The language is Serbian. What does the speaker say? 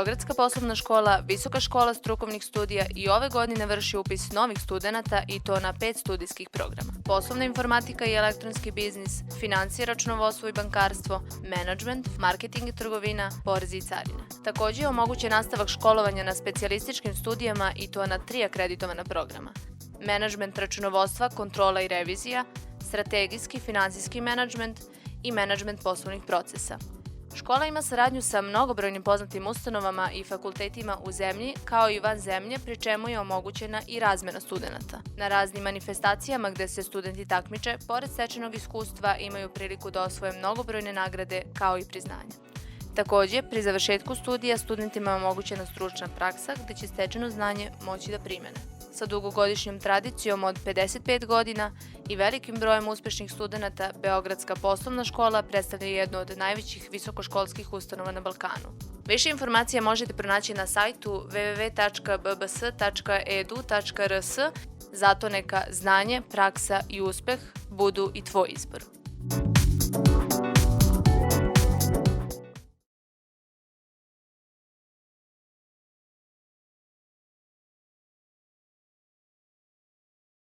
Beogradska poslovna škola, Visoka škola strukovnih studija i ove godine vrši upis novih studenata i to na 5 studijskih programa. Poslovna informatika i elektronski biznis, financije, računovodstvo i bankarstvo, menadžment, marketing i trgovina, porezi i carine. Takođe je omogućen nastavak školovanja na specijalističkim studijama i to na 3 akreditovana programa. Menadžment računovodstva, kontrola i revizija, strategijski finansijski menadžment i menadžment poslovnih procesa. Škola ima saradnju sa mnogobrojnim poznatim ustanovama i fakultetima u zemlji, kao i van zemlje, pri čemu je omogućena i razmena studenata. Na raznim manifestacijama gde se studenti takmiče, pored stečenog iskustva, imaju priliku da osvoje mnogobrojne nagrade, kao i priznanja. Takođe, pri završetku studija studentima je omogućena stručna praksa gde će stečeno znanje moći da primene. Sa dugogodišnjom tradicijom od 55 godina i velikim brojem uspešnih studenata, Beogradska poslovna škola predstavlja jednu od najvećih visokoškolskih ustanova na Balkanu. Više informacija možete pronaći na sajtu www.bbs.edu.rs, zato neka znanje, praksa i uspeh budu i tvoj izbor.